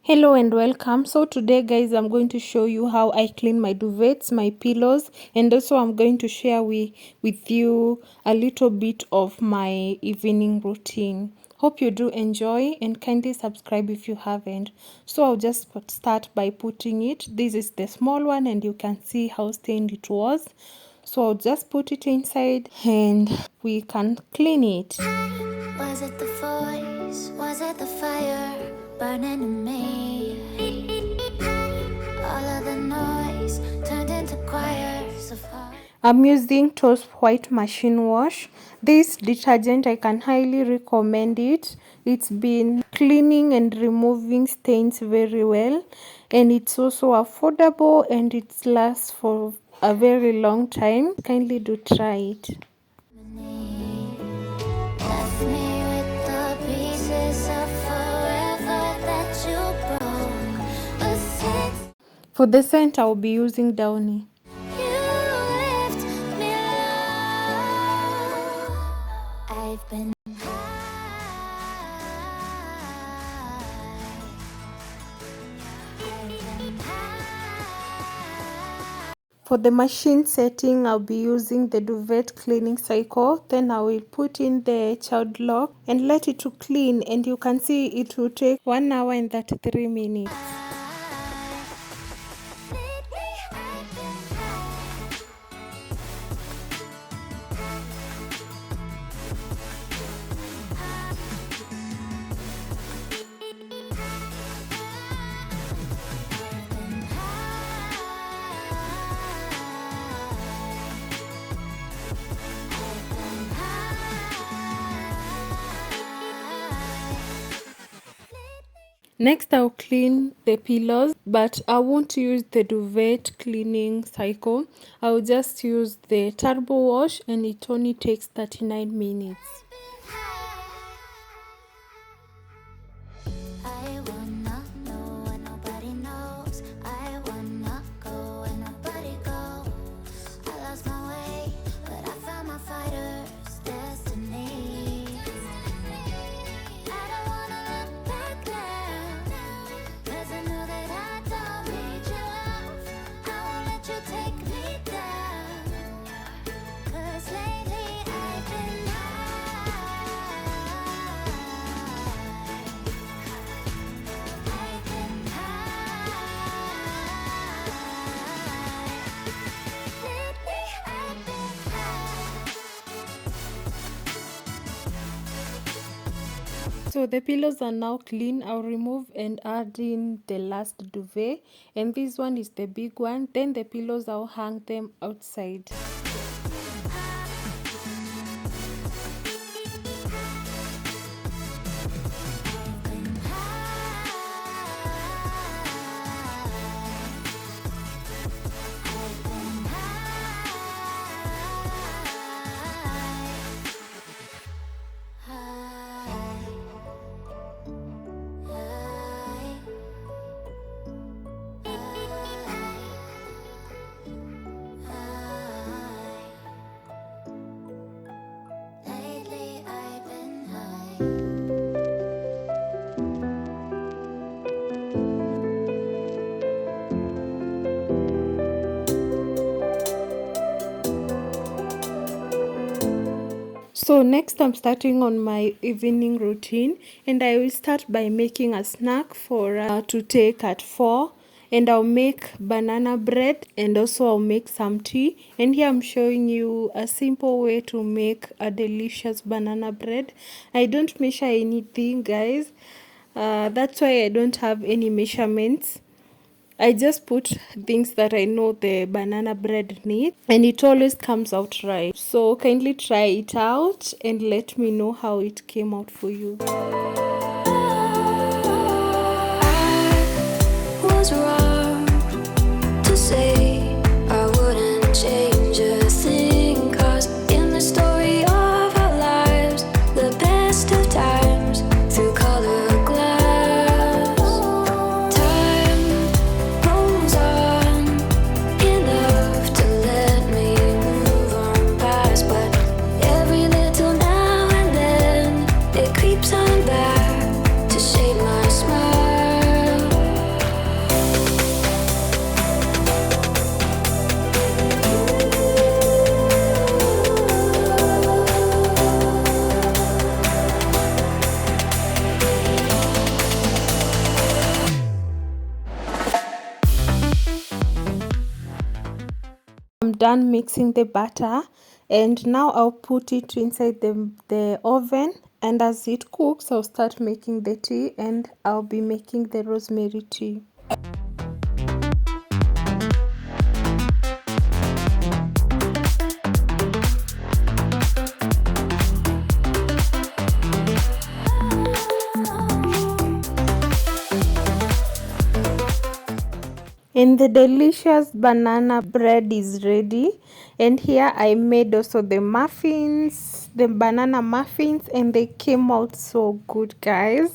Hello and welcome. So today guys, I'm going to show you how I clean my duvets, my pillows, and also I'm going to share with you a little bit of my evening routine. Hope you do enjoy and kindly subscribe if you haven't. So I'll just start by putting it. This is the small one and you can see how stained it was. So I'll just put it inside and we can clean it. Was it the voice? Was it the fire burning in me? All of the noise turned into choirs of heart. I'm using Toast White Machine Wash. This detergent, I can highly recommend it. It's been cleaning and removing stains very well, and it's also affordable and it lasts for a very long time. Kindly do try it. Left me with the pieces of forever that you broke. A six. For the scent, I'll be using Downy. You left me low. I've been For the machine setting, I'll be using the Duvet cleaning cycle. Then I will put in the child lock and let it to clean, and you can see it will take 1 hour and 33 minutes. Next, I'll clean the pillows, but I won't use the duvet cleaning cycle. I'll just use the turbo wash and it only takes 39 minutes. I wanna know what nobody knows. I wanna go where nobody goes. I lost my way, but I found my fighter's destiny. I don't wanna look back now, 'cause I know that I don't need your love. I won't let you take me down, 'cause lately I've been high. I've been high. Lately I've been high. So the pillows are now clean. I'll remove and add in the last duvet, and this one is the big one. Then the pillows, I'll hang them outside. Lately I've been high. So next I'm starting on my evening routine, and I will start by making a snack for to take at 4, and I'll make banana bread and also I'll make some tea. And here I'm showing you a simple way to make a delicious banana bread. I don't measure anything, guys. That's why I don't have any measurements. I just put things that I know the banana bread needs, and it always comes out right. So kindly try it out and let me know how it came out for you. I was wrong to say I wouldn't change a thing, 'cause in the story of our lives, the best of times through colored glass, time rolls on enough to let me move on past, but every little now and then it creeps on back. done mixing the batter, and now I'll put it inside the oven, and as it cooks I'll start making the tea, and I'll be making the rosemary tea. And the delicious banana bread is ready, and here I made also the muffins, the banana muffins, and they came out so good, guys.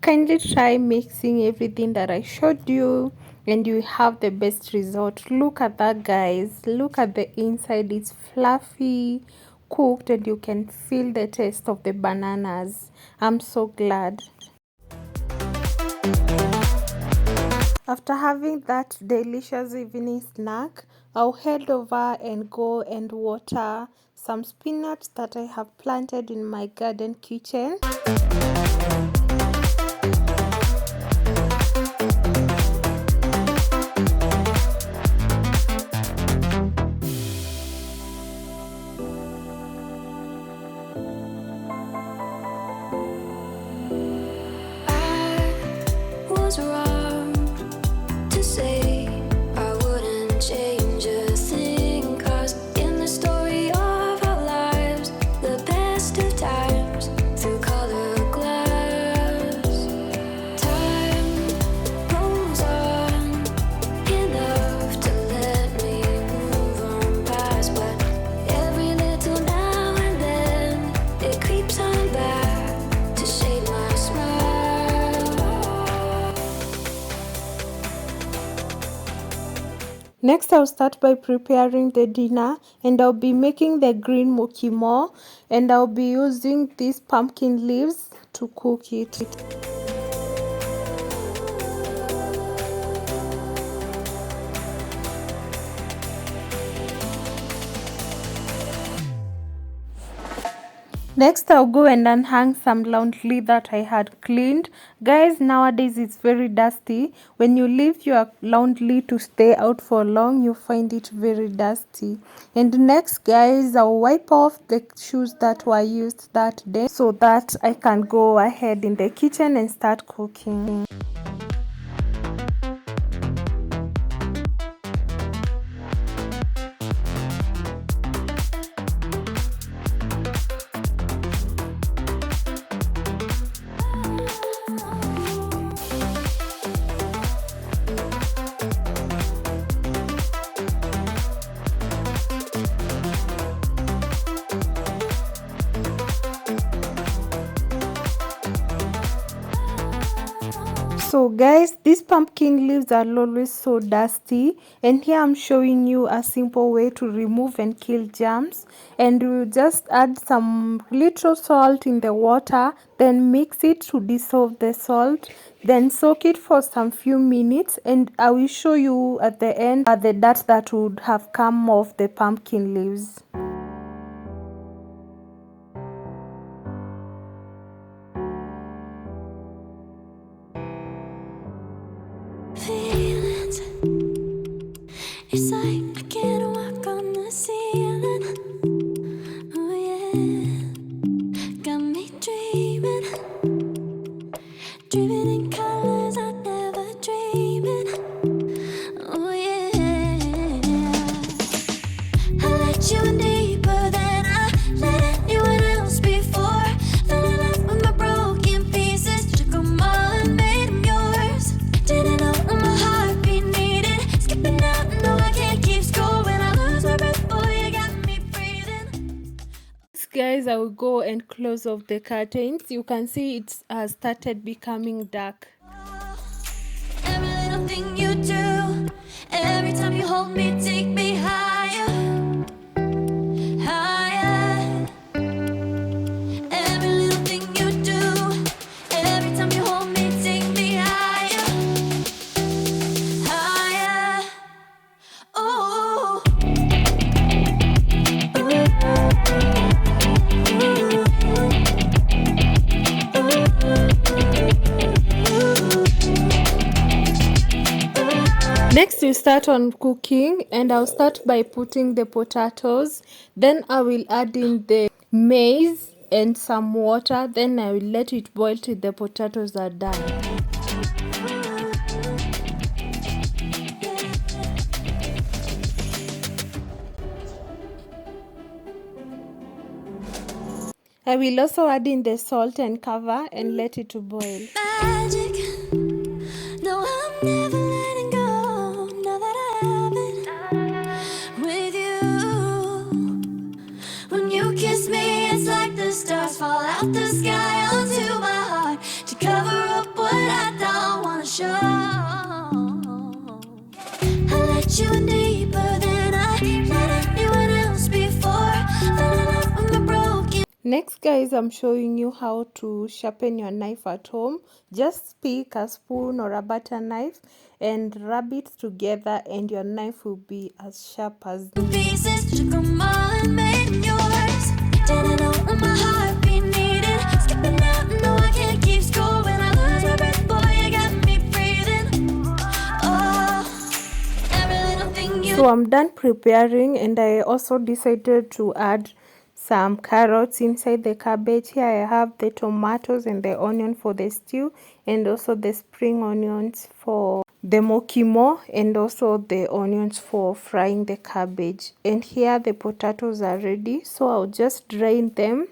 Kindly try mixing everything that I showed you and you have the best result. Look at that, guys. Look at the inside. It's fluffy, cooked, and you can feel the taste of the bananas. I'm so glad. After having that delicious evening snack, I'll head over and go and water some spinach that I have planted in my garden kitchen. I was wrong to say I wouldn't change a thing, 'cause in the story of our lives, the best of times through colored glass, time rolls on enough to let me move on past, but every little now and then it creeps on back to shade my smile. Next, I'll start by preparing the dinner, and I'll be making the green mukimo, and I'll be using these pumpkin leaves to cook it. Next, I'll go and unhang some laundry that I had cleaned. Guys, nowadays it's very dusty. When you leave your laundry to stay out for long, you find it very dusty. And next, guys, I'll wipe off the shoes that were used that day so that I can go ahead in the kitchen and start cooking. So guys, these pumpkin leaves are always so dusty, and here I'm showing you a simple way to remove and kill germs. And we'll just add some little salt in the water, then mix it to dissolve the salt, then soak it for some few minutes, and I will show you at the end the dirt that would have come off the pumpkin leaves. Feelings, it's like I can't walk on the ceiling. Oh yeah, got me dreaming, dreaming in colors I never dreamed in. Oh yeah, I let you in deeper than I let anyone else before. Fell in love with my broken pieces, took them all and made them yours. Didn't know what my heartbeat needed, skipping out, no I can't keep score. When I lose my breath, boy, you got me breathing. Guys, I will go and close off the curtains. You can see it has started becoming dark. Every little thing you do, every time you hold me, take me higher, higher. Every little thing you do, every time you hold me, take me higher, higher. Oh. Next we start on cooking, and I'll start by putting the potatoes, then I will add in the maize and some water, then I will let it boil till the potatoes are done. I will also add in the salt and cover and let it to boil. Magic. No, I'm never letting go. Now that I have it with you. When you kiss me, it's like the stars fall out the sky onto my heart to cover up what I don't wanna show. I let you in deeper than I let anyone else before. Fell in love with my broken. Next guys, I'm showing you how to sharpen your knife at home. Just pick a spoon or a butter knife and rub it together and your knife will be as sharp as new. Pieces took 'em all and made yours. Didn't know when my heartbeat needed. Skipping out, no, I can't keep score. When I lose my breath, boy, you got me breathing. Oh, every little thing you. So I'm done preparing, and I also decided to add some carrots inside the cabbage. Here I have the tomatoes and the onion for the stew, and also the spring onions for the mokimo, and also the onions for frying the cabbage. And here the potatoes are ready, so I'll just drain them,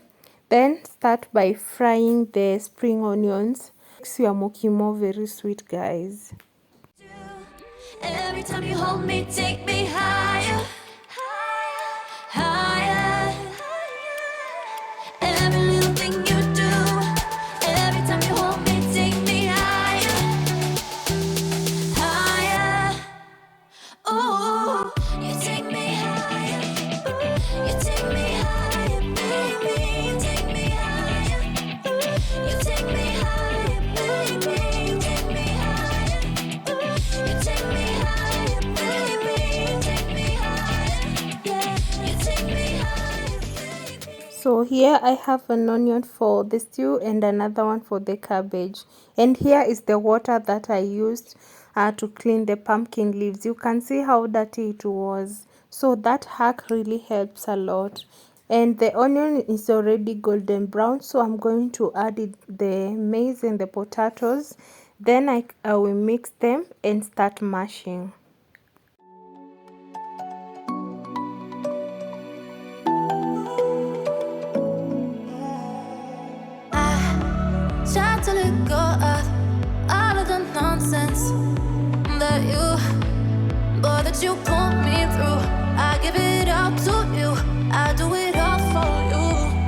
then start by frying the spring onions. Makes your mokimo very sweet, guys. Every time you hold me, take me higher, higher. Every little thing you do. Every time you hold me, take me higher, higher. Oh, you take me higher. You take me higher, baby. You take me higher. You take me higher, baby. You take me higher. You take me higher, baby. You take me higher. Yeah, you take me higher, baby. So here I have an onion for the stew and another one for the cabbage. And here is the water that I used to clean the pumpkin leaves. You can see how dirty it was. So that hack really helps a lot. And the onion is already golden brown, so I'm going to add the maize and the potatoes. Then I will mix them and start mashing. Try to let go of all of the nonsense that you put me through. I give it all to you. I do it all for you.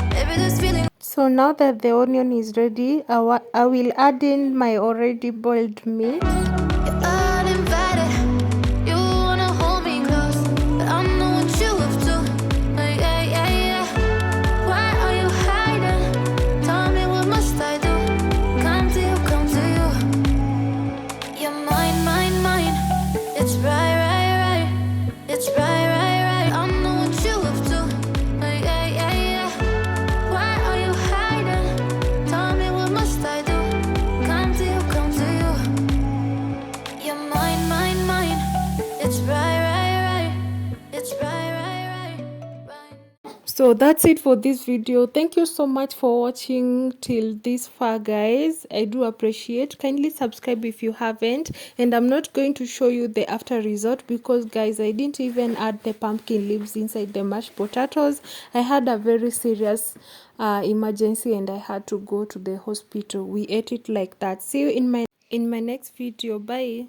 Baby, this feeling. So now that the onion is ready, I will add in my already boiled meat. You're uninvited. You wanna hold me close, but I know what you have to. Yeah, yeah, yeah. Why are you hiding? Tell me, what must I do? Come to you, come to you. You're mine, mine, mine. It's right, right, right. It's right, right, right. I know what you have to. Yeah, yeah, yeah. Why are you hiding? Tell me, what must I do? Come to you, come to you. You're mine, mine, mine. It's right, right, right. It's right, right, right. Right. So that's it for this video. Thank you so much for watching till this far, guys. I do appreciate. Kindly subscribe if you haven't. And I'm not going to show you the after result because, guys, I didn't even add the pumpkin leaves inside the mashed potatoes. I had a very serious emergency and I had to go to the hospital. We ate it like that. See you in my next video. Bye.